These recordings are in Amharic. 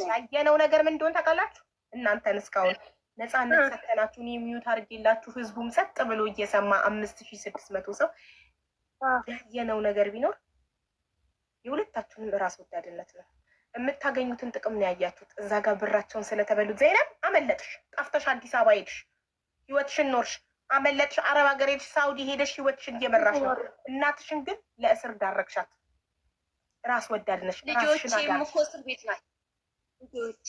ያየነው ነገር ምን እንደሆነ ታውቃላችሁ? እናንተን እስካሁን ነፃነት ሰተናችሁ እኔ ሚዩት አድርጌላችሁ ህዝቡም ጸጥ ብሎ እየሰማ 5600 ሰው ያየነው ነገር ቢኖር የሁለታችሁንም ራስ ወዳድነት ነው። የምታገኙትን ጥቅም ነው ያያችሁት። እዛ ጋር ብራቸውን ስለተበሉት ዘይነብ አመለጥሽ፣ ጠፍተሽ አዲስ አበባ ሄድሽ፣ ህይወትሽን ኖርሽ፣ አመለጥሽ፣ አረብ ሀገር ሄድሽ፣ ሳውዲ ሄደሽ ህይወትሽን እየመራሽ ነው። እናትሽን ግን ለእስር ዳረግሻት። ራስ ወዳድ ነሽ። ልጆቼም እኮ እስር ቤት ናቸው። ልጆቼ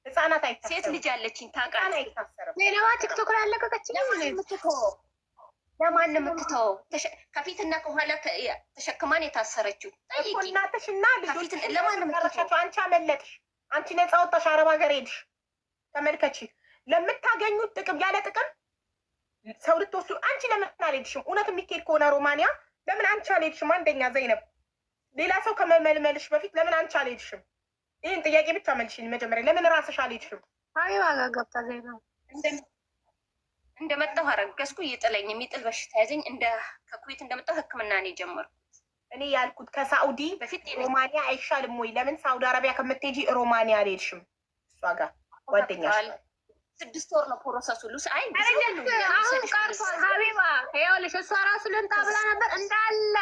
ህጻናት አይታሰሩም። ሴት ልጅ አለችኝ ታውቃለህ። አይታሰሩም። ሌላዋ ቲክቶክ ላይ አለቀቀች። ለማን የምትተወው? ከፊትና ከኋላ ተሸክማን የታሰረችው ጠይቂ። እናትሽና ልጆች ለማን የምትተወው? አንቺ አመለጥሽ፣ አንቺ ነፃ ወጣሽ፣ አረብ ሀገር ሄድሽ። ተመልከቺ፣ ለምታገኙት ጥቅም ያለ ጥቅም ሰው ልትወስዱ አንቺ ለምን አልሄድሽም? እውነት የሚካሄድ ከሆነ ሮማንያ ለምን አንቺ አልሄድሽም? አንደኛ ዘይነብ፣ ሌላ ሰው ከመመልመልሽ በፊት ለምን አንቺ አልሄድሽም? ይህን ጥያቄ ብቻ መልሽኝ መጀመሪያ። ለምን ራስሽ አልሄድሽም? ሀቢባ ጋር ገብታ ዘይነብ እንደመጣሁ አረገዝኩ፣ እየጥለኝ የሚጥል በሽታ ያዘኝ። ከኩዌት እንደመጣሁ ሕክምና ነው የጀመርኩት። እኔ ያልኩት ከሳኡዲ በፊት ሮማንያ አይሻልም ወይ? ለምን ሳኡዲ አረቢያ ከምትሄጂ ሮማንያ አልሄድሽም? እሷ ጋር ጓደኛሽ 6 ወር ነው ፕሮሰሱ። አይ አሁን ቀርቷል። ሀቢባ ይኸውልሽ እሷ ራሱ ልምጣ ብላ ነበር። እንዳለ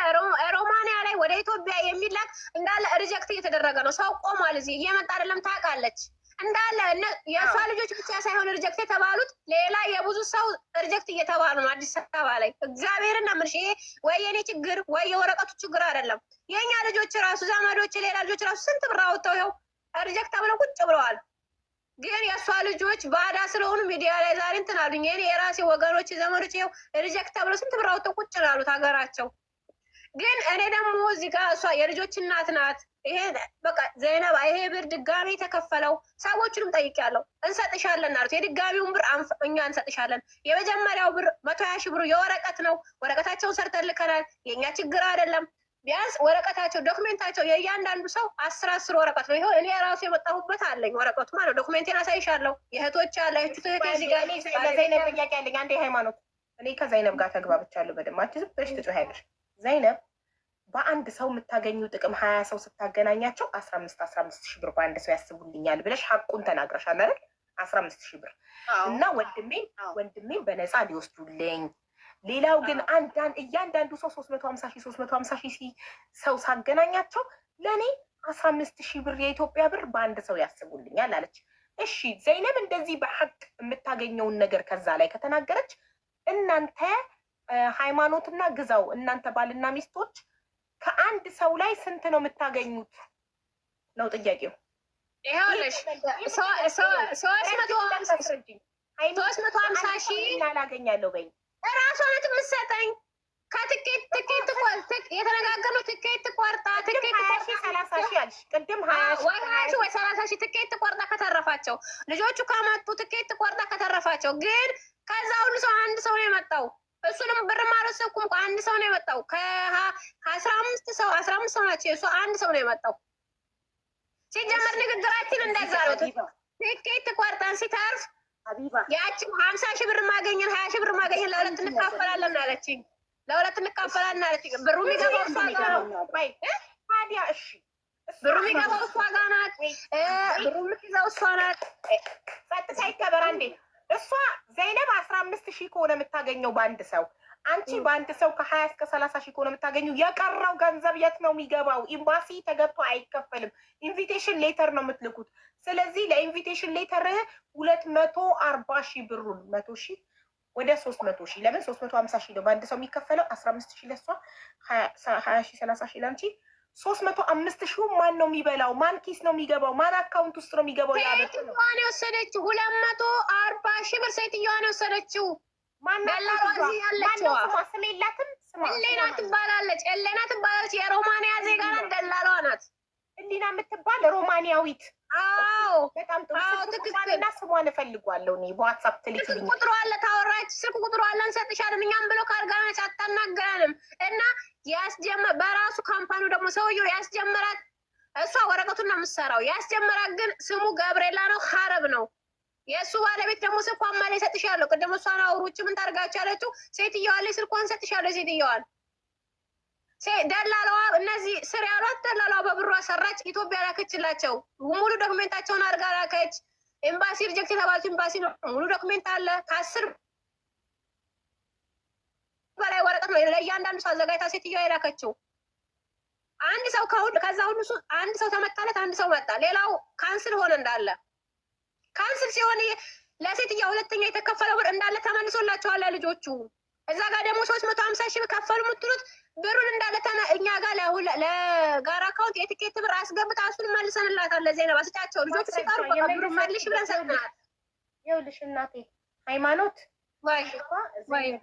ሮማንያ ላይ ወደ ኢትዮጵያ የሚላክ እንዳለ ሪጀክት እየተደረገ ነው። ሰው ቆሟል። እዚህ እየመጣ አይደለም ታውቃለች። እንዳለ የእሷ ልጆች ብቻ ሳይሆን ሪጀክት የተባሉት ሌላ የብዙ ሰው ሪጀክት እየተባሉ ነው አዲስ አበባ ላይ። እግዚአብሔርን ነው የምልሽ። ይሄ ወይ የኔ ችግር ወይ የወረቀቱ ችግር አይደለም። የእኛ ልጆች ራሱ ዘመዶች፣ ሌላ ልጆች ራሱ ስንት ብር አወጥተው ይኸው ሪጀክት ተብለው ቁጭ ብለዋል። ግን የእሷ ልጆች ባዳ ስለሆኑ ሚዲያ ላይ ዛሬ እንትን አሉኝ። እኔ የራሴ ወገኖች ዘመዶች ይኸው ሪጀክት ተብለው ስንት ብር አወጥተው ቁጭ ላሉት ሀገራቸው። ግን እኔ ደግሞ እዚህ ጋር እሷ የልጆች እናት ናት። ይሄ በቃ ዘይነባ ይሄ ብር ድጋሚ የተከፈለው ሰዎቹንም ጠይቄያለሁ። እንሰጥሻለን አሉት። የድጋሚውን ብር እኛ እንሰጥሻለን። የመጀመሪያው ብር 120 ሺህ ብሩ የወረቀት ነው። ወረቀታቸውን ሰርተን ልከናል። የእኛ ችግር አይደለም። ቢያንስ ወረቀታቸው ዶክሜንታቸው የእያንዳንዱ ሰው 10 ወረቀት ነው። ይኸው እኔ ራሱ የመጣሁበት አለኝ ወረቀቱ ማለት ዶክሜንቴን አሳይሻለሁ። የእህቶች አለ ዘይነብ ጥያቄ አለኝ። አንዴ ሃይማኖት፣ እኔ ከዘይነብ ጋር ተግባብቻለሁ በደንብ። አንቺ ዝም ብለሽ ትጮያለሽ። ዘይነብ በአንድ ሰው የምታገኙ ጥቅም 20 ሰው ስታገናኛቸው 15 ሺህ ብር በአንድ ሰው ያስቡልኛል ብለሽ ሀቁን ተናግረሻል አይደል? 15 ሺህ ብር እና ወንድሜን በነፃ ሊወስዱልኝ። ሌላው ግን እያንዳንዱ ሰው 350 ሺህ ሰው ሳገናኛቸው ለእኔ 15 ሺህ ብር የኢትዮጵያ ብር በአንድ ሰው ያስቡልኛል አለች። እሺ ዘይነብ እንደዚህ በሀቅ የምታገኘውን ነገር ከዛ ላይ ከተናገረች እናንተ ሃይማኖትና ግዛው እናንተ ባልና ሚስቶች ከአንድ ሰው ላይ ስንት ነው የምታገኙት ነው ጥያቄው። ይኸውልሽ 350 ሺህ ላገኛለሁ በይ እራሷ ናት የምትሰጠኝ። ከትኬት የተነጋገርነው ትኬት ቆርጣ 30 ሺህ አልሽ ቅድም 20 ሺህ ወይ 30 ሺህ ትኬት ቆርጣ ከተረፋቸው ልጆቹ ከመጡ ትኬት ቆርጣ ከተረፋቸው። ግን ከዛ ሁሉ ሰው አንድ ሰው ነው የመጣው። እሱንም ብር ማለሰኩም አንድ ሰው ነው የመጣው። ከ15 ሰው ናቸው። እሱ አንድ ሰው ነው የመጣው። ሲጀመር ንግግራችን እንደዛ ነው። ትኬት ቆርጠን ሲተርፍ ያቺም 50 ሺህ ብር ማገኘን 20 ሺህ ብር ማገኘን ለሁለት እንካፈላለን አለችኝ። ለሁለት እንካፈላለን አለችኝ። ብሩ የሚገባው እሷ ጋር ነው። ታዲያ እሺ ብሩ የሚገባው እሷ ጋር ናት። ብሩ የምትይዘው እሷ ናት። ጸጥታ ይከበራ እንዴ! እሷ ዘይነብ 15 ሺህ ከሆነ የምታገኘው በአንድ ሰው፣ አንቺ በአንድ ሰው ከ20 እስከ 30 ሺህ ከሆነ የምታገኘው፣ የቀረው ገንዘብ የት ነው የሚገባው? ኤምባሲ ተገብቶ አይከፈልም። ኢንቪቴሽን ሌተር ነው የምትልኩት። ስለዚህ ለኢንቪቴሽን ሌተር 240 ሺህ ብሩን 100 ሺህ ወደ 300 ሺህ ለምን 350 ሺህ ነው በአንድ ሰው የሚከፈለው። 15 ሺህ ለሷ 20 ሺህ 30 ሺህ ለአንቺ 305 ሺህ ማን ነው የሚበላው? ማን ኪስ ነው የሚገባው? ማን አካውንት ውስጥ ነው የሚገባው? ሴትዮዋን የወሰደችው 240 ሺህ ብር ሴትዮዋን የወሰደችው ስም የላትም። እሌና ትባላለች። እሌና ትባላለች። የሮማንያ ዜጋ ናት። ደላሏ ናት። እሊና የምትባል ሮማንያዊት። አዎ በጣም ጥሩ። ትክክልና ስሟን እፈልጓለሁ እኔ በዋትሳፕ ትልክልኝ። ቁጥሩ አለ፣ ታወራች። ስልክ ቁጥሩ አለ፣ እንሰጥሻለን። እኛም ብሎ ካርጋናች አታናገረንም እና በራሱ ካምፓኒው ደግሞ ሰውየው ያስጀመራት እሷ ወረቀቱን ነው የምትሰራው። ያስጀመራት ግን ስሙ ገብርኤላ ነው፣ ሀረብ ነው። የእሱ ባለቤት ደግሞ ስልኳን ማለ ሰጥሻለሁ። ቅድም እሷን አውሮች ምን ታርጋች ያለችው ሴትዮዋ ላይ ስልኳን ሰጥሻለሁ። ሴትዮዋን ደላላዋ እነዚህ ስር ያሏት ደላላዋ በብሯ ሰራች። ኢትዮጵያ ላከችላቸው። ሙሉ ዶክሜንታቸውን አድርጋ ላከች። ኤምባሲ ሪጀክት የተባሉት ኤምባሲ ነው። ሙሉ ዶክሜንት አለ። ከ10 በላይ ወረቀት ነው ለእያንዳንዱ ሰው አዘጋጅታ ሴትዮዋ የላከችው። አንድ ሰው ከዛ ሁሉ አንድ ሰው ተመታለት፣ አንድ ሰው መጣ። ሌላው ካንስል ሆነ። እንዳለ ካንስል ሲሆን ለሴትዮዋ ሁለተኛ የተከፈለው ብር እንዳለ ተመልሶላቸዋል ልጆቹ። እዛ ጋር ደግሞ 350 ሺህ ከፈሉ የምትሉት ብሩን እንዳለ እኛ ጋር ለጋራ አካውንት የትኬት ብር አስገብታ እሱን መልሰንላታል። ለዜና ስጫቸው ልጆቹ ሲቀሩ ብሩ መልሽ ብለን ሰጥናል። ይኸውልሽ እናቴ ሃይማኖት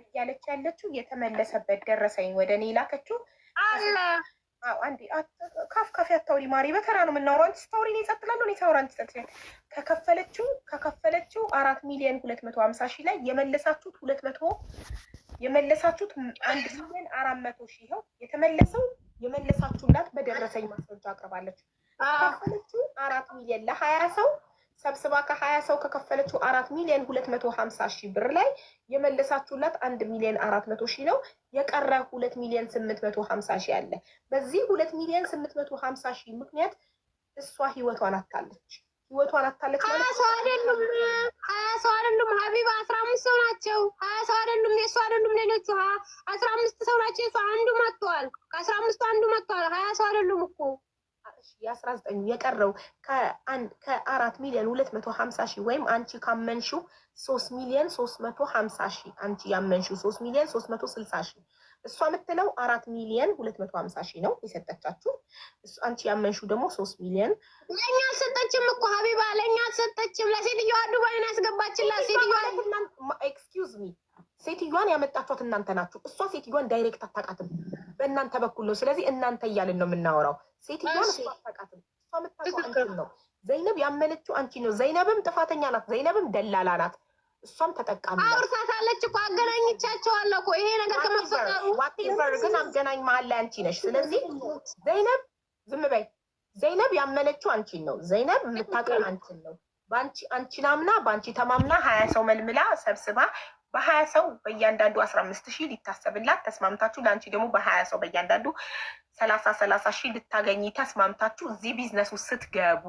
እያለች ያለችው የተመለሰበት ደረሰኝ ወደ እኔ ላከችው አለ። አንዴ ካፍ አታውሪ ማሪ፣ በተራ ነው የምናወራው። አንቺ ስታውሪ እኔ እጸጥላለሁ፣ እኔ ሳውራ አንቺ ጸጥለሽ። ከከፈለችው 4,250,000 ላይ የመለሳችሁት 1,400,000 ይኸው የተመለሰው የመለሳችሁላት በደረሰኝ ማስረጃ አቅርባለች። ከከፈለችው 4 ሚሊዮን ለ20 ሰው ሰብስባ ከ20 ሰው ከከፈለችው 4,250,000 ብር ላይ የመለሳችሁላት 1,400,000 ነው። የቀረ 2,850,000 አለ። በዚህ 2,850,000 ምክንያት እሷ ህይወቷን አታለች። ማለት 20 ሰው አይደሉም፣ 20 ሰው አይደሉም ሀቢባ 15 ሰው ናቸው። 20 ሰው አይደሉም፣ የእሱ አይደሉም ሌሎቹ 15 ሰው ናቸው። የእሱ አንዱ መጥቷል፣ ከ15 አንዱ መጥቷል። 20 ሰው አይደሉም እኮ የ19 የቀረው ከ4,250,000 ወይም አንቺ ካመንሽው 3,350,000 አንቺ ያመንሽው 3,360,000 እሷ የምትለው 4,250,000 ነው የሰጠቻችሁ። አንቺ ያመንሽው ደግሞ 3,000,000። ለእኛ አልሰጠችም እኮ ሀቢባ፣ ለእኛ አልሰጠችም። ለሴትዮዋ ዱባይን ያስገባችላት ሴትዮዋ። ኤክስኪውዝ ሚ፣ ሴትዮዋን ያመጣችኋት እናንተ ናችሁ። እሷ ሴትዮዋን ዳይሬክት አታውቃትም፣ በእናንተ በኩል ነው። ስለዚህ እናንተ እያልን ነው የምናወራው። ሴትዮዋን እሷ አታውቃትም፣ እሷ የምታውቀው አንቺን ነው። ዘይነብ ያመነችው አንቺ ነው። ዘይነብም ጥፋተኛ ናት፣ ዘይነብም ደላላ ናት። እሷም ተጠቃሚ አውርታታለች እኮ አገናኝቻቸዋለሁ እኮ ይሄ ነገር ከመፈጠሩ ዋቴቨር፣ ግን አገናኝ መሀል ላይ አንቺ ነሽ። ስለዚህ ዘይነብ ዝም በይ። ዘይነብ ያመነችው አንቺን ነው። ዘይነብ የምታውቀው አንቺን ነው። አንቺን አምና በአንቺ ተማምና 20 ሰው መልምላ ሰብስባ በ20 ሰው በእያንዳንዱ 15,000 ሊታሰብላት ተስማምታችሁ፣ ለአንቺ ደግሞ በ20 ሰው በእያንዳንዱ 30,000 ልታገኝ ተስማምታችሁ እዚህ ቢዝነስ ውስጥ ስትገቡ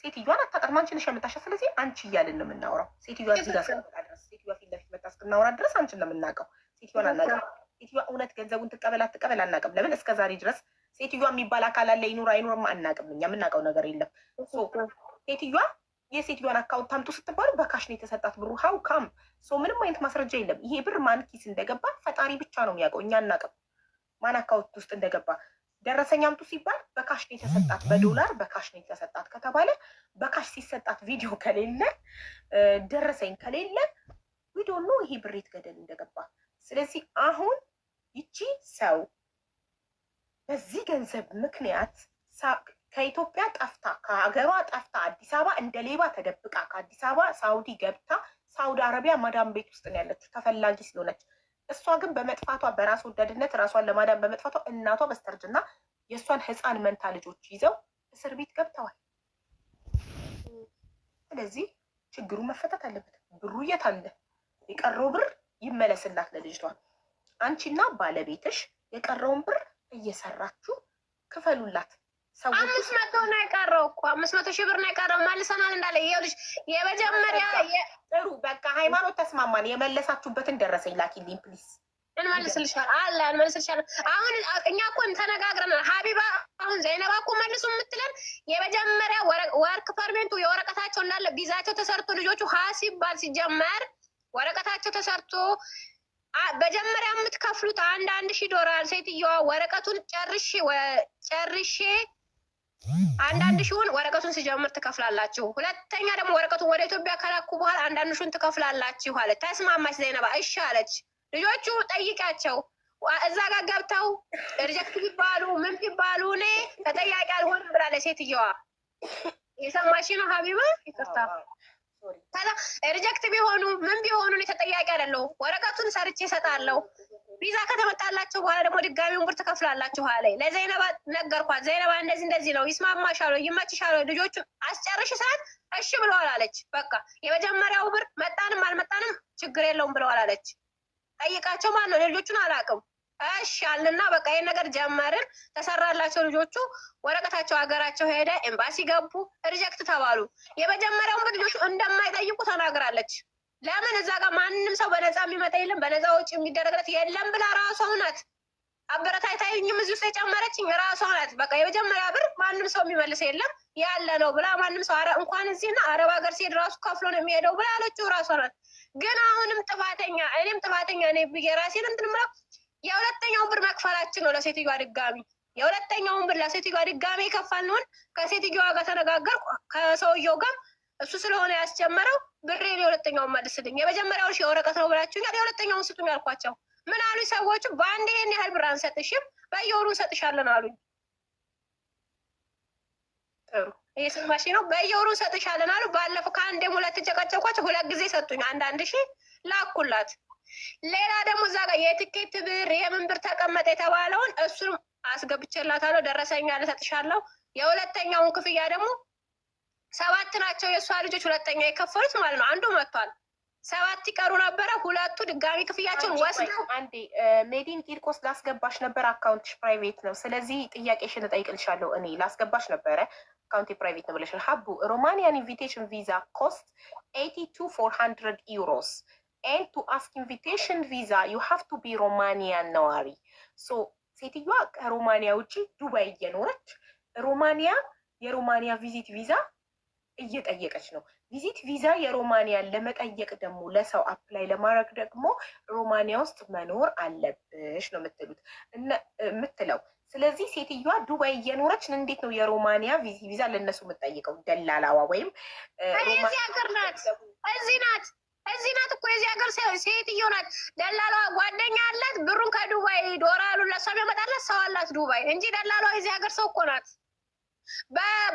ሴትዮዋን አታውቃትም። አንቺ ነሽ ያመጣሻት። ስለዚህ አንቺ እያልን ነው የምናወራው። ሴትዮዋ እዚህ ጋር እስክትመጣ ድረስ፣ ሴትዮዋ ፊት ለፊት መጣ እስክናወራ ድረስ አንቺን ነው የምናውቀው። ሴትዮዋን አናውቅም። ሴትዮዋ እውነት ገንዘቡን ትቀበል አትቀበል አናውቅም። ለምን እስከ ዛሬ ድረስ ሴትዮዋ የሚባል አካል አለ ይኑር አይኑርም አናውቅም። እኛ የምናውቀው ነገር የለም። ሴትዮዋ የሴትዮዋን አካውንት አምጡ ስትባሉ በካሽ ነው የተሰጣት ብሩ። ሀው ካም ምንም አይነት ማስረጃ የለም። ይሄ ብር ማን ኪስ እንደገባ ፈጣሪ ብቻ ነው የሚያውቀው። እኛ አናውቅም ማን አካውንት ውስጥ እንደገባ። ደረሰኝ አምጡ ሲባል በካሽ ነው የተሰጣት፣ በዶላር በካሽ ነው የተሰጣት ከተባለ በካሽ ሲሰጣት ቪዲዮ ከሌለ ደረሰኝ ከሌለ ቪዲዮ ነው ይሄ ብሬት ገደል እንደገባ። ስለዚህ አሁን ይቺ ሰው በዚህ ገንዘብ ምክንያት ከኢትዮጵያ ጠፍታ ከሀገሯ ጠፍታ አዲስ አበባ እንደ ሌባ ተደብቃ ከአዲስ አበባ ሳውዲ ገብታ ሳውዲ አረቢያ ማዳም ቤት ውስጥ ነው ያለችው ተፈላጊ ስለሆነች። እሷ ግን በመጥፋቷ በራስ ወዳድነት ራሷን ለማዳን በመጥፋቷ እናቷ በስተርጅና የእሷን ህፃን መንታ ልጆች ይዘው እስር ቤት ገብተዋል። ስለዚህ ችግሩ መፈታት አለበት። ብሩ የት አለ? የቀረው ብር ይመለስላት ለልጅቷ። አንቺና ባለቤትሽ የቀረውን ብር እየሰራችሁ ክፈሉላት። 500 ነው የቀረው እኮ 500,000 ብር ነው የቀረው። መልሰናል እንዳለ ይኸውልሽ፣ የመጀመሪያ ጥሩ በቃ ሃይማኖት ተስማማን። የመለሳችሁበትን ደረሰኝ ላኪልኝ ፕሊዝ። እንመልስልሻለን። አሁን እኛ እኮ ተነጋግረናል ሀቢባ። አሁን ዘይነባ እኮ መልሱ የምትለን የመጀመሪያ ወርክ ፐርሜንቱ የወረቀታቸው እንዳለ ቪዛቸው ተሰርቶ ልጆቹ ሲባል ሲጀመር ወረቀታቸው ተሰርቶ መጀመሪያ የምትከፍሉት $1,000 ሴትዮዋ ወረቀቱን ጨርሼ 1,000 ወረቀቱን ሲጀምር ትከፍላላችሁ። ሁለተኛ ደግሞ ወረቀቱን ወደ ኢትዮጵያ ከላኩ በኋላ 1,000 ትከፍላላችሁ አለች። ተስማማች ዘይነባ። እሺ አለች። ልጆቹ ጠይቃቸው እዛ ጋር ገብተው ሪጀክት ቢባሉ ምን ቢባሉ እኔ ተጠያቂ አልሆንም ብላለች ሴትዮዋ። የሰማሽ ነው ሀቢባ? ይቅርታ ሪጀክት ቢሆኑ ምን ቢሆኑ እኔ ተጠያቂ አይደለሁም። ወረቀቱን ሰርቼ እሰጣለሁ። ቪዛ ከተመጣላችሁ በኋላ ደግሞ ድጋሚውን ብር ትከፍላላችሁ አለኝ። ለዘይነባ ነገርኳት። ዘይነባ እንደዚህ ነው፣ ይስማማሻል፣ ይመችሻል፣ ልጆቹ አስጨርሽ ሰዓት እሺ ብለዋል አለች። በቃ የመጀመሪያው ብር መጣንም አልመጣንም ችግር የለውም ብለዋል አለች። ጠይቃቸው ማለት ነው። ልጆቹን አላውቅም። እሺ አልና በቃ ይሄን ነገር ጀመርን። ተሰራላቸው። ልጆቹ ወረቀታቸው ሀገራቸው ሄደ፣ ኤምባሲ ገቡ፣ ሪጀክት ተባሉ። የመጀመሪያውን ልጆቹ እንደማይጠይቁ ተናግራለች። ለምን እዛ ጋር ማንም ሰው በነፃ የሚመጣ የለም፣ በነፃ ውጭ የሚደረግለት የለም ብላ ራሷ ናት አበረታታኝም እዚህ ውስጥ የጨመረችኝ ራሷ ናት። በቃ የመጀመሪያ ብር ማንም ሰው የሚመልስ የለም ያለ ነው ብላ ማንም ሰው እንኳን እዚህና አረብ ሀገር ሲሄድ ራሱ ከፍሎ ነው የሚሄደው ብላ ያለችው ራሷ ናት። ግን አሁንም ጥፋተኛ እኔም ጥፋተኛ ነኝ ብዬ ራሴን እንትን የምለው የሁለተኛውን ብር መክፈላችን ነው። ለሴትዮዋ ድጋሚ የሁለተኛውን ብር ለሴትዮዋ ድጋሚ የከፈልነውን ከሴትዮዋ ጋር ተነጋገርኩ ከሰውየው ጋር እሱ ስለሆነ ያስጀመረው ብሬን የሁለተኛውን መልስልኝ፣ የመጀመሪያውን የወረቀት ነው ብላችሁኛል፣ የሁለተኛውን ስጡኝ አልኳቸው። ምን አሉኝ ሰዎቹ? በአንድ ይሄን ያህል ብር አንሰጥሽም፣ በየወሩ እንሰጥሻለን አሉኝ። ጥሩ እየሰማሽ ነው? በየወሩ እንሰጥሻለን አሉ። ባለፈው ከአንዴም ሁለት ጨቀጨቋቸው፣ 2 ጊዜ ሰጡኝ። 1,000 ላኩላት። ሌላ ደግሞ እዛ ጋር የትኬት ብር የምን ብር ተቀመጠ የተባለውን እሱንም አስገብቼላታለሁ። ደረሰኛ ልሰጥሻለሁ። የሁለተኛውን ክፍያ ደግሞ 7 ናቸው የእሷ ልጆች ሁለተኛ የከፈሉት ማለት ነው። አንዱ መጥቷል። 7 ይቀሩ ነበረ። 2ቱ ድጋሚ ክፍያቸውን ወስደው አንዴ ሜዲን ቂርቆስ ላስገባሽ ነበር። አካውንትሽ ፕራይቬት ነው። ስለዚህ ጥያቄሽን እጠይቅልሻለሁ። እኔ ላስገባሽ ነበረ አካውንቴ ፕራይቬት ነው ብለሻል። ሀቡ ሮማኒያን ኢንቪቴሽን ቪዛ ኮስት 82,400 euros and to ask invitation visa you have to be Romanian ነዋሪ። ሶ ሴትዮዋ ከሮማኒያ ውጭ ዱባይ እየኖረች የሮማኒያ ቪዚት ቪዛ እየጠየቀች ነው። ቪዚት ቪዛ የሮማኒያን ለመጠየቅ ደግሞ ለሰው አፕላይ ለማድረግ ደግሞ ሮማኒያ ውስጥ መኖር አለብሽ ነው የምትለው። ስለዚህ ሴትዮዋ ዱባይ እየኖረች እንዴት ነው የሮማኒያ ቪዛ ለእነሱ የምትጠይቀው? ደላላዋ ወይም እዚህ ሀገር ናት፣ እዚህ ናት እኮ የዚህ ሀገር ሴትዮ ናት። ደላላዋ ጓደኛ አላት፣ ብሩን ከዱባይ ዶላሩን ለእሷ የሚያመጣላት ሰው አላት ዱባይ እንጂ ደላላዋ የዚህ ሀገር ሰው እኮ ናት።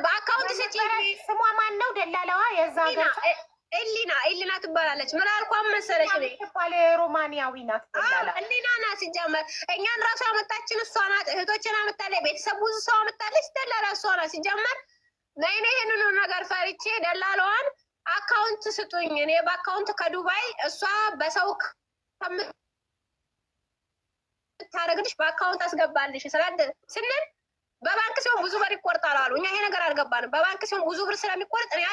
በአካውንት ስጪ። ስሟ ማን ነው ደላላዋ? የዛ ኤሊና ትባላለች። ምን አልኳት መሰለሽ? ባለ ሮማኒያዊ ናት ደላላ። ኤሊና ናት ሲጀመር። እኛን ራሱ አመጣችን እሷ ናት። እህቶችን አመጣለች፣ ቤተሰብ ብዙ ሰው አመጣለች። ደላላ እሷ ናት ሲጀመር። ነይኔ ይሄንን ነገር ፈርቼ ደላላዋን አካውንት ስጡኝ፣ እኔ በአካውንት ከዱባይ እሷ በሰው ታረግልሽ በአካውንት አስገባልሽ ስንል በባንክ ሲሆን ብዙ ብር ይቆርጣል አሉ። እኛ ይሄ ነገር አልገባንም። በባንክ ሲሆን ብዙ ብር ስለሚቆርጥ እኔ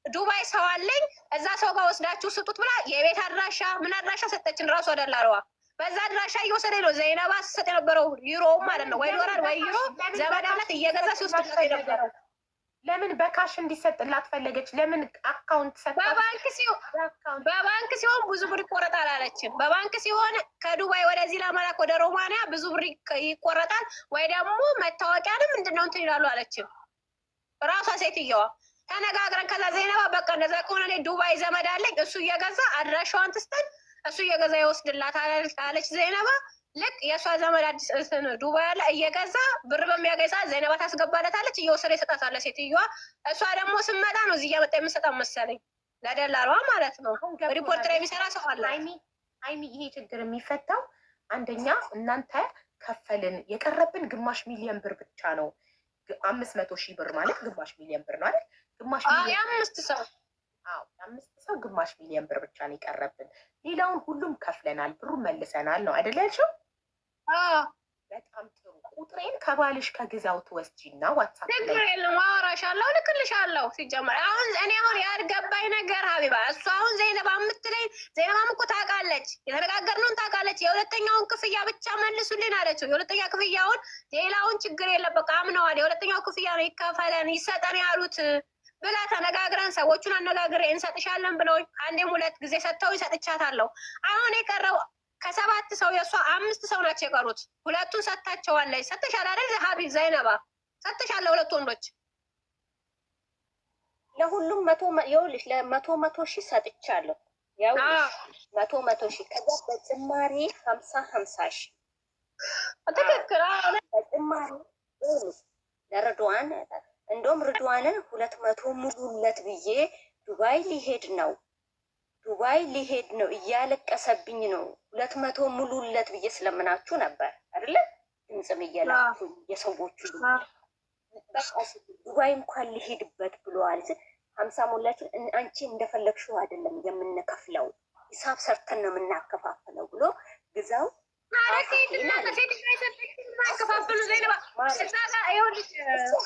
ዱባይ ሰው አለኝ እዛ ሰው ጋር ወስዳችሁ ስጡት ብላ የቤት አድራሻ ምን አድራሻ ሰጠችን። ራሱ አደላለዋ በዛ አድራሻ እየወሰደ ነው ዘይነባ ስሰጥ የነበረው ዩሮ ማለት ነው ወይ ዶላር ወይ ዩሮ ዘመድ አላት እየገዛ ሲወስድ የነበረው። ለምን በካሽ እንዲሰጥላት ፈለገች? ለምን አካውንት ሰጣ? በባንክ ሲሆን ብዙ ብር ይቆረጣል አለችም። በባንክ ሲሆን ከዱባይ ወደዚህ ለመላክ ወደ ሮማንያ ብዙ ብር ይቆረጣል ወይ ደግሞ መታወቂያንም ምንድነው እንትን ይላሉ አለችም ራሷ ሴትየዋ። ተነጋግረን ከዛ ዘይነባ በቃ እንደዛ ከሆነ እኔ ዱባይ ዘመድ አለኝ እሱ እየገዛ አድራሻዋን ትስጠን እሱ እየገዛ ይወስድላት አለች ዘይነባ። ልክ የእሷ ዘመድ አዲስ ዱባይ ያለ እየገዛ ብር በሚያገኝ ሰዓት ዘይነባ ታስገባለታለች፣ እየወሰደ ይሰጣታለ ሴትዮዋ። እሷ ደግሞ ስመጣ ነው እዚህ እያመጣ የምሰጣት መሰለኝ ለደላሏ ማለት ነው። ሪፖርት ላይ የሚሰራ ሰው አለ። አይሚ ይሄ ችግር የሚፈታው አንደኛ እናንተ ከፈልን የቀረብን 500,000 ብር ብቻ ነው። 500,000 ብር ማለት 500,000 ብር ነው አይደል? 500,000 የአምስት ሰው 500,000 ብር ብቻ ነው የቀረብን። ሌላውን ሁሉም ከፍለናል፣ ብሩን መልሰናል ነው አይደል ያልሽው? በጣም ጥሩ። ቁጥሬን ከባልሽ ከግዛው ትወስጂና ዋትሳፕ ላይ ችግር የለም አወራሻለሁ፣ ልክልሻለሁ። ሲጀመር እኔ አሁን ያልገባኝ ነገር ሀቢባ እሱ አሁን ዘይነባ የምትለኝ ዘይነባም እኮ ታውቃለች፣ የተነጋገርነውን ታውቃለች። የሁለተኛውን ክፍያ ብቻ መልሱልን አለችው። የሁለተኛ ክፍያውን ሌላውን ችግር የለም በቃ አምነዋል። የሁለተኛው ክፍያ ነው ይከፈለን ይሰጠን ያሉት ብላ ተነጋግረን ሰዎቹን አነጋግሬ እንሰጥሻለን ብለው 1-2 ጊዜ ሰጥተው ይሰጥቻታለሁ። አሁን የቀረው ከ7 ሰው የእሷ 5 ሰው ናቸው የቀሩት። 2ቱን ሰጥታቸዋለች። ሰጥተሻል አይደል ሀቢብ? ዘይነባ ሰጥተሻል 2 ወንዶች ለሁሉም ይኸውልሽ ለ100 ሺህ ሰጥቻለሁ። ይኸውልሽ 100 ሺህ ከዛ በጭማሪ 50 ሺህ ትክክል። በጭማሪ ለርድዋን እንደውም ርድዋንን 200 ሙሉለት ብዬ ዱባይ ሊሄድ ነው እያለቀሰብኝ ነው 200 ሙሉለት ብዬ ስለምናችሁ ነበር አይደለ? ድምፅም እየላኩ የሰዎቹ በቃ ዱባይ እንኳን ሊሄድበት ብለዋል። 50 ሙላችሁ አንቺ እንደፈለግሽው አይደለም የምንከፍለው ሂሳብ ሰርተን ነው የምናከፋፍለው ብሎ ግዛው ማለት ሴትና ሴት ሳይሰጥሽ ማከፋፈሉ ዘይነባ እዛጋ ይኸውልሽ፣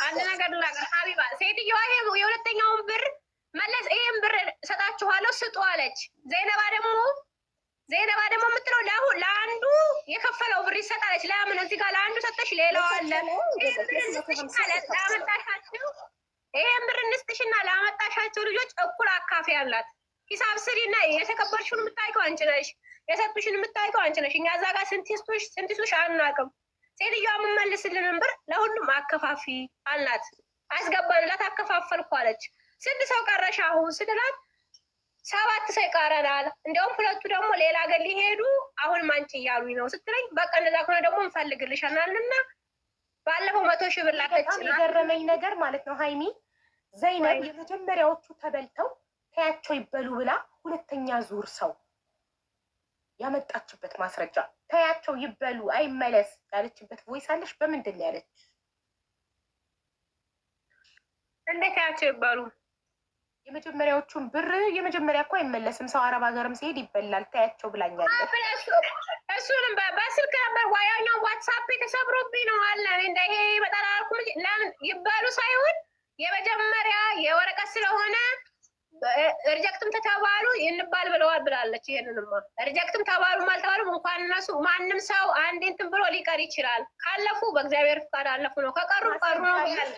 አንድ ነገር ልናገር ሀቢባ፣ ሴትዮዋ ይሄ የሁለተኛውን ብር መለስ ይሄን ብር እሰጣችኋለሁ ስጡ አለች። ዘይነባ ደግሞ የምትለው ለአንዱ የከፈለው ብር ይሰጣለች። ለምን እዚህ ጋር ለአንዱ ሰጠሽ ሌላው አለ። ላመጣሻቸው ይሄን ብር እንስጥሽና ላመጣሻቸው ልጆች እኩል አካፊ አላት። ሂሳብ ስሪና የተከበርሽውን የምታውቂው አንቺ ነሽ፣ የሰጡሽን የምታውቂው አንቺ ነሽ። እኛ እዛ ጋር ስንቲስቶሽ አናውቅም። ሴትዮዋ የምመልስልንን ብር ለሁሉም አከፋፊ አላት። አስገባንላት፣ አከፋፈልኩ አለች። ስንት ሰው ቀረሽ አሁን ስንላት 7 ሰው ይቀረናል፣ እንዲያውም 2 ደግሞ ሌላ ሀገር ሊሄዱ አሁን ማንጭ እያሉኝ ነው ስትለኝ፣ በቃ እንደዛ ከሆነ ደግሞ እንፈልግልሻልና ባለፈው 100 ሺህ ብር ላከች። የገረመኝ ነገር ማለት ነው ሀይሚ ዘይነብ የመጀመሪያዎቹ ተበልተው ተያቸው ይበሉ ብላ ሁለተኛ ዙር ሰው ያመጣችበት ማስረጃ ተያቸው ይበሉ አይመለስ ያለችበት ቮይስ አለሽ? በምንድን ነው ያለች? እንዴት ተያቸው ይበሉ? የመጀመሪያዎቹን ብር የመጀመሪያ እኮ አይመለስም። ሰው አረብ ሀገርም ሲሄድ ይበላል። ታያቸው ብላኛለች። እሱንም በስልክ ነበር ዋያኛው ዋትሳፕ የተሰብሮብኝ ነው አለ። እንደ ይሄ በጣም አልኩም። ለምን ይበሉ ሳይሆን የመጀመሪያ የወረቀት ስለሆነ ሪጀክትም ተተባሉ እንባል ብለዋል ብላለች። ይሄንንማ ሪጀክትም ተባሉም አልተባሉም እንኳን እነሱ ማንም ሰው አንድ እንትን ብሎ ሊቀር ይችላል። ካለፉ በእግዚአብሔር ፍቃድ አለፉ ነው፣ ከቀሩ ቀሩ ነው ያለ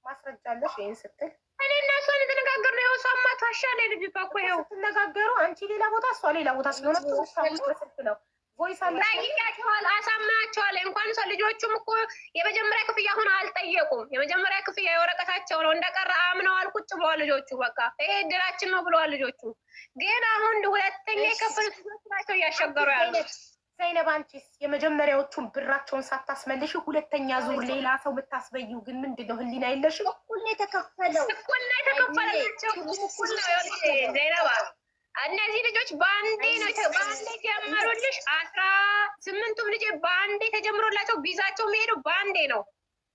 ማስረጃ አለሽ? ይሄን ስትል እኔ እና እሷ እንተነጋገር ነው። ሰማ ታሻለኝ ልጅ እኮ ይኸው ስትነጋገሩ አንቺ ሌላ ቦታ እሷ ሌላ ቦታ ስለሆነ በስልክ ነው ቮይስ አለ ታይያቸዋል። አሳምናቸዋል። እንኳን ሰው ልጆቹም እኮ የመጀመሪያ ክፍያ ሆነ አልጠየቁም። የመጀመሪያ ክፍያ የወረቀታቸው ነው እንደቀረ አምነዋል። ቁጭ ብለዋል ልጆቹ። በቃ ይሄ እድላችን ነው ብለዋል ልጆቹ። ግን አሁን ሁለተኛ የከፈሉት ልጆች ናቸው እያሸገሩ ያሉት። ዘይነብ አንቺስ የመጀመሪያዎቹን ብራቸውን ሳታስመልሽ ሁለተኛ ዙር ሌላ ሰው የምታስበይው ግን ምንድን ነው? ህሊና የለሽም? እኩል ነው የተከፈለው። እኩል ነው የተከፈለላቸው። እኩል ነው ዘይነባ። እነዚህ ልጆች በአንዴ ነው በአንዴ ጀመሩልሽ። 18ቱም ልጅ በአንዴ ተጀምሮላቸው ቪዛቸው የሚሄደው በአንዴ ነው።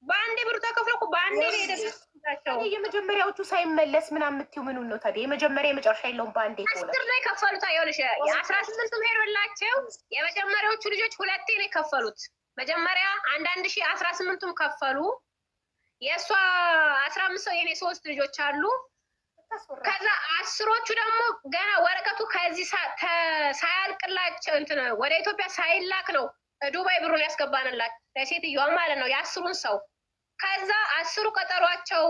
በአንዴ ብሩ ተከፍሎ በአንዴ ነው የደረሳቸው። የመጀመሪያዎቹ ሳይመለስ ምናምን የምትይው ምኑን ነው ታዲያ? የመጀመሪያ የመጨረሻ የለውም በአንዴ ሆነ። 10 ላይ ከፈሉት። ይኸውልሽ የ18ቱም ሄዶላቸው የመጀመሪያዎቹ ልጆች 2 ነው የከፈሉት። መጀመሪያ 1,000 18ቱም ከፈሉ። የእሷ 15 ሰው የኔ 3 ልጆች አሉ። ከዛ 10ዎቹ ደግሞ ገና ወረቀቱ ከዚህ ሳያልቅላቸው እንትን ወደ ኢትዮጵያ ሳይላክ ነው ዱባይ ብሩን ያስገባንላት ለሴትዮዋ ማለት ነው የ10ሩን ሰው። ከዛ 10ሩ ቀጠሯቸው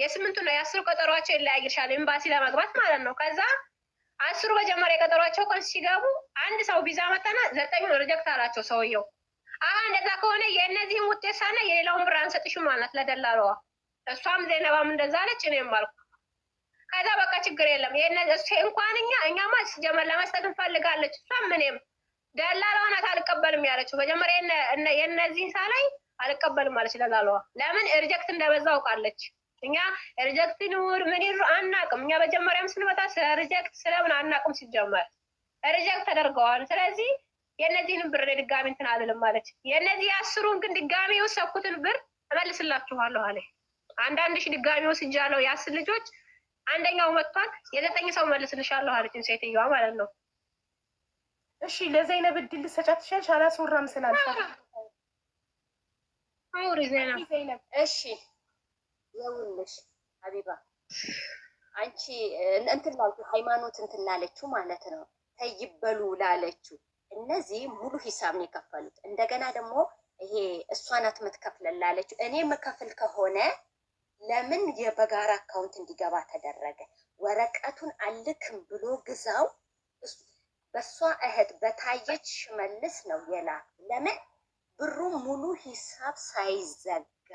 የ8ቱ ነው የ10ሩ ቀጠሯቸው ይለያይሻል ኤምባሲ ለመግባት ማለት ነው። ከዛ 10ሩ መጀመሪያ የቀጠሯቸው ቀን ሲገቡ አንድ ሰው ቪዛ መጣና 9ኙን ሪጀክት አላቸው ሰውየው። እንደዛ ከሆነ የእነዚህም ውጤት ሳና የሌላውን ብር አንሰጥሽም ማለት ለደላለዋ። እሷም ዘይነባም እንደዛ አለች፣ እኔም አልኩ። ከዛ በቃ ችግር የለም እንኳን እኛማ ሲጀመር ለመስጠት እንፈልጋለች። እሷም እኔም ደላላዋ ናት አልቀበልም ያለችው። መጀመሪያ የእነዚህን ሳላይ አልቀበልም አለች ደላላዋ። ለምን ሪጀክት እንደበዛ አውቃለች። እኛ ሪጀክት ኑር ምን ይሩ አናቅም። እኛ መጀመሪያም ስንመጣ ስለ ሪጀክት ስለምን አናቅም። ሲጀመር ሪጀክት ተደርገዋል። ስለዚህ የእነዚህንም ብር ድጋሚ እንትን አልልም አለች። የእነዚህ 10ሩን ግን ድጋሚ የወሰብኩትን ብር እመልስላችኋለሁ አለ። 1,000 ድጋሚ ወስጃለሁ። የ10 ልጆች አንደኛው መጥቷል። የ9 ሰው መልስልሻለሁ አለችን ሴትዮዋ ማለት ነው። እሺ ለዘይነብ እድል ልትሰጫት ትችያለሽ? አላስወራም ስላልሽ አውሪ ዘይነብ። እሺ ይኸውልሽ ሀቢባ አንቺ እንትን ላልኩ ሃይማኖት እንትን ላለችው ማለት ነው ተይበሉ ላለችው እነዚህ ሙሉ ሂሳብ ነው የከፈሉት። እንደገና ደግሞ ይሄ እሷ ናት የምትከፍለን ላለችው እኔ የምከፍል ከሆነ ለምን የበጋራ አካውንት እንዲገባ ተደረገ? ወረቀቱን አልክም ብሎ ግዛው በሷ እህት በታየች ሽመልስ ነው የላክ። ለምን ብሩ ሙሉ ሂሳብ ሳይዘጋ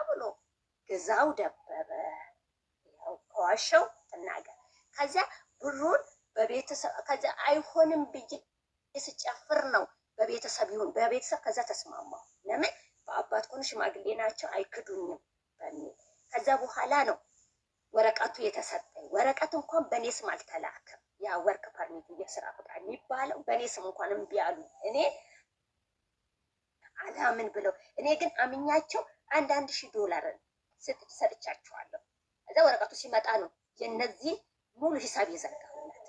ብሎ ግዛው ደበበ። ያው ከዋሸው ትናገር። ከዚያ ብሩን በቤተሰብ ከዚያ አይሆንም ብዬ ስጨፍር ነው በቤተሰብ ይሁን በቤተሰብ ከዛ ተስማማው። ለምን በአባት ኮን ሽማግሌ ናቸው አይክዱኝም በሚል ከዛ በኋላ ነው ወረቀቱ የተሰጠኝ። ወረቀት እንኳን በእኔ ስም አልተላከም። ያ ወርክ ፐርሚት የስራ ፈቃድ የሚባለው በእኔ ስም እንኳን እምቢ አሉ። እኔ አላምን ብለው እኔ ግን አምኛቸው $1,000 ሰጥቻቸዋለሁ። ከዛ ወረቀቱ ሲመጣ ነው የነዚህ ሙሉ ሂሳብ የዘጋሁለት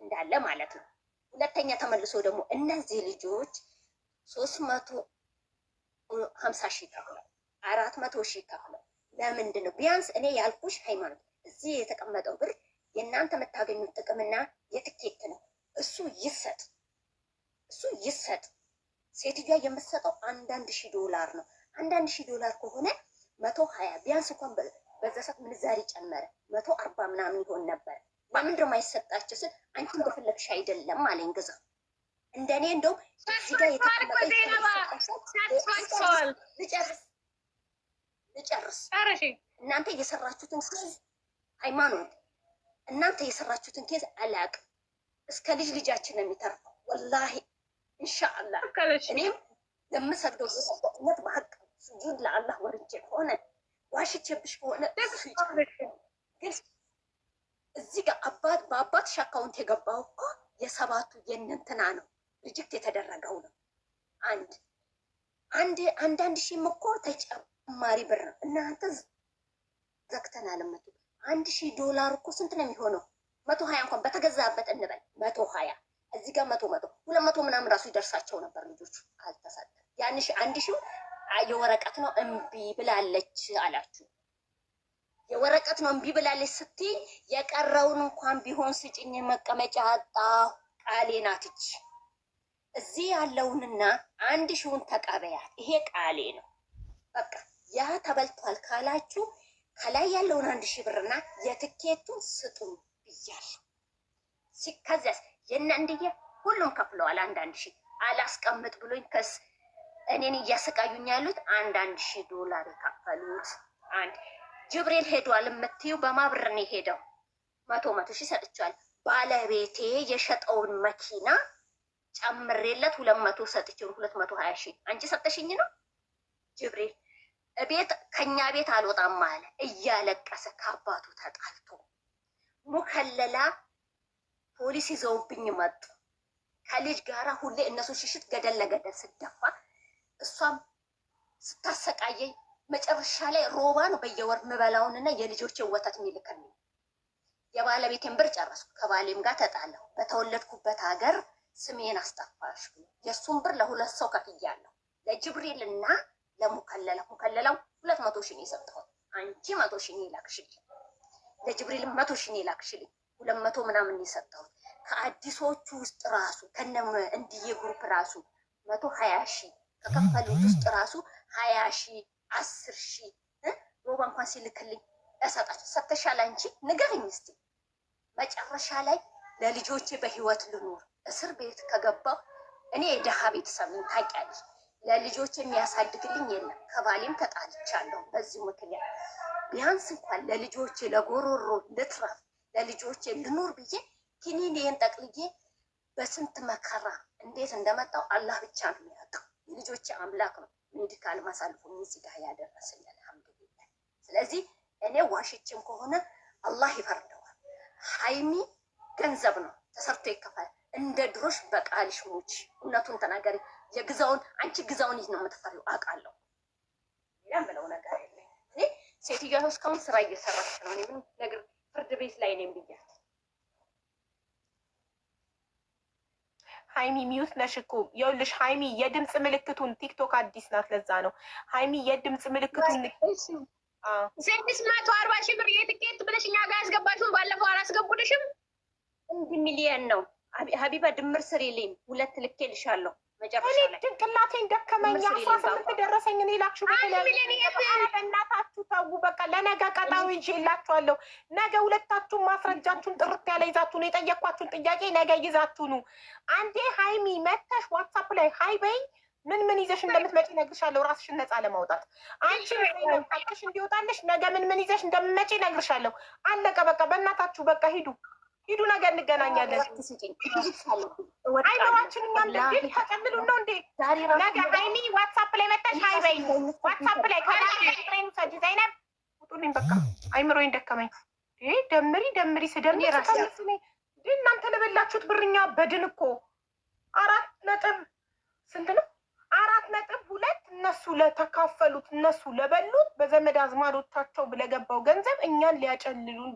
እንዳለ ማለት ነው። ሁለተኛ ተመልሶ ደግሞ እነዚህ ልጆች 350,000 ከፍለው 400,000 ከፍለው ለምንድን ነው? ቢያንስ እኔ ያልኩሽ ሃይማኖት እዚህ የተቀመጠው ብር የእናንተ የምታገኙት ጥቅምና የትኬት ነው። እሱ ይሰጥ። ሴትዮዋ የምትሰጠው $1,000 ነው። $1,000 ከሆነ 120 ቢያንስ እንኳን በዛ ሰዓት ምንዛሬ ጨመረ 140 ምናምን ይሆን ነበር። ለምንድን ነው የማይሰጣቸው ስል አንቺ እንደፈለግሽ አይደለም አለኝ ግዛ። እንደኔ እንደው እዚህ ጋር ልጨርስ እናንተ የሰራችሁትን ኬዝ ሃይማኖት እናንተ የሰራችሁትን ኬዝ አላቅም። እስከ ልጃችን ነው የሚተርፈው። ወላሂ ኢንሻአላህ እኔም ለምሰግደው ሰጠነት በሐቅ ስጁድ ለአላህ ወርጄ ከሆነ ዋሽቼብሽ ከሆነ ግን እዚህ ጋር በአባትሽ አካውንት የገባው እኮ የሰባቱ የእነንትና ነው ሪጀክት የተደረገው ነው። አንዳንድ ሺህም እኮ ተጨማሪ ብር ነው። እናንተ ዘግተናል። $1,000 እኮ ስንት ነው የሚሆነው? 120 እንኳን በተገዛበት እንበል 120 እዚህ ጋር 200 ምናምን ራሱ ይደርሳቸው ነበር ልጆቹ ካልተሰጠ። ያን 1,000 የወረቀት ነው እምቢ ብላለች አላችሁ። የወረቀት ነው እምቢ ብላለች ስትይ የቀረውን እንኳን ቢሆን ስጭኝ መቀመጫ አጣሁ ቃሌ ናትች። እዚህ ያለውንና 1,000ን ተቀበያት። ይሄ ቃሌ ነው። በቃ ያ ተበልቷል ካላችሁ ከላይ ያለውን 1,000 ብርና የትኬቱን ስጡ ብያለሁ። ከዚያስ የእናንድዬ ሁሉም ከፍለዋል። 1,000 አላስቀምጥ ብሎኝ ከስ እኔን እያሰቃዩኝ ያሉት $1,000 የከፈሉት ጅብሪል ሄዷል የምትዩ በማብር ነው የሄደው። 100,000 ሰጥቻል። ባለቤቴ የሸጠውን መኪና ጨምሬለት 200 ሰጥቼው 220,000 አንቺ ሰጠሽኝ ነው። ጅብሪል ቤት ከኛ ቤት አልወጣም አለ እያለቀሰ ከአባቱ ተጣልቶ። ሙከለላ ፖሊስ ይዘውብኝ መጡ። ከልጅ ጋራ ሁሌ እነሱ ሽሽት ገደል ለገደል ስደፋ እሷም ስታሰቃየኝ መጨረሻ ላይ ሮባ ነው በየወር ምበላውንና የልጆችን ወተት የሚልክልኝ። የባለቤቴን ብር ጨረስኩ። ከባሌም ጋር ተጣላሁ። በተወለድኩበት ሀገር ስሜን አስጠፋሽ ብሎ የእሱን ብር ለ2 ሰው ከፍያለሁ። ለጅብሪል እና ለሙከለላ። ሙከለላው 200,000 ነው የሰጠሁት። አንቺ 100,000 ነው የላክሽልኝ። ለጅብሪል 100,000 ነው የላክሽልኝ። 200 ምናምን ነው የሰጠሁት። ከአዲሶቹ ውስጥ ራሱ ከነም እንዲየ ግሩፕ ራሱ 120,000 ከከፈሉት ውስጥ ራሱ 20,000 10,000 ሮባ እንኳን ሲልክልኝ እሰጣቸው። ሰተሻል አንቺ ንገሪኝ እስቲ። መጨረሻ ላይ ለልጆቼ በህይወት ልኑር እስር ቤት ከገባው እኔ የደሃ ቤተሰብ ነኝ ታውቂያለሽ። ለልጆቼ የሚያሳድግልኝ የለም። ከባሌም ተጣልቻለሁ በዚህ ምክንያት። ቢያንስ እንኳን ለልጆቼ ለጎሮሮ ልትረፍ ለልጆቼ ልኑር ብዬ ኪኒኔን ጠቅልዬ በስንት መከራ እንዴት እንደመጣው አላህ ብቻ ነው የሚያውቀው። የልጆቼ አምላክ ነው ሜዲካል ማሳልፎ እዚህ ጋር ያደረሰኝ አልሐምዱሊላህ። ስለዚህ እኔ ዋሽችም ከሆነ አላህ ይፈርደዋል። ሃይሚ ገንዘብ ነው ተሰርቶ ይከፋል። እንደ ድሮሽ በቃልሽ ሙች እውነቱን ተናገሪ። የግዛውን አንቺ ግዛውን ይህ ነው የምትፈሪው አውቃለሁ። ሌላ ምለው ነገር የለኝ። እኔ ሴትዮዋ እስካሁን ስራ እየሰራች ነው። እኔ ምንም ነገር ፍርድ ቤት ላይ ነኝ ብያት። ሃይሚ ሚዩት ነሽ እኮ ይኸውልሽ። ሃይሚ የድምፅ ምልክቱን ቲክቶክ አዲስ ናት፣ ለዛ ነው ሃይሚ የድምፅ ምልክቱን 640,000 ብር የትኬት ብለሽ እኛ ጋር ያስገባሽውን ባለፈው አላስገቡልሽም? 1 ሚሊዮን ነው ሀቢባ ድምር ስር የለኝም። 2 ልኬልሻለሁ። መጨረሻ ላይ ጭንቅላቴን ደከመኝ። 18 ደረሰኝ። እኔ ላክሽ በእናታችሁ ተው በቃ። ለነገ ቀጣዊ ይዤላችኋለሁ። ነገ ሁለታችሁን ማስረጃችሁን ጥርት ያለ ይዛችሁ ነው የጠየኳችሁን ጥያቄ ነገ ይዛችሁ ነው። አንዴ ሃይሚ መተሽ ዋትሳፕ ላይ ሃይ በይ። ምን ይዘሽ እንደምትመጪ እነግርሻለሁ። ራስሽን ነፃ ለማውጣት አንቺ ታውቂሽ እንዲወጣልሽ ነገ ምን ይዘሽ እንደምትመጪ እነግርሻለሁ። አለቀ በቃ። በእናታችሁ በቃ ሂዱ። ነገ እንገናኛለን። አይኖራችን እኛም ልል ተቀልሉ ነው እንዴ? ነገ ሃይሚ ዋትሳፕ ላይ መጣሽ ሃይ በይ። ዋትሳፕ ላይ ከዳሬን ሰጅ ዘይነብ ውጡልኝ በቃ። አይምሮዬን ደከመኝ። ደምሪ ስደምሪ ራስ እናንተ ለበላችሁት ብርኛ በድን እኮ 4 ስንት ነው? 4.2 እነሱ ለተካፈሉት እነሱ ለበሉት በዘመድ አዝማዶቻቸው ለገባው ገንዘብ እኛን ሊያጨልሉን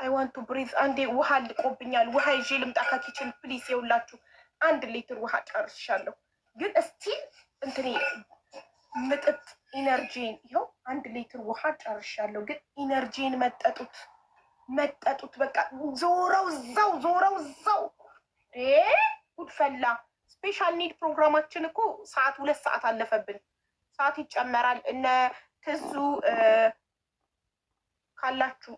አይ ዋንት ቱ ብሪዝ። አንዴ ውሃ ልቆብኛል። ውሃ ይዤ ልምጣ ከኪችን ፕሊስ። የውላችሁ 1 ሊትር ውሃ ጨርሻለሁ። ግን እስቲ እንትኔ ምጥጥ ኢነርጂን ይኸው 1 ሊትር ውሃ ጨርሻለሁ። ግን ኢነርጂን መጠጡት በቃ ዞረው እዛው ጉድፈላ። ስፔሻል ኒድ ፕሮግራማችን እኮ 2 ሰዓት አለፈብን። ሰዓት ይጨመራል። እነ ትዙ ካላችሁ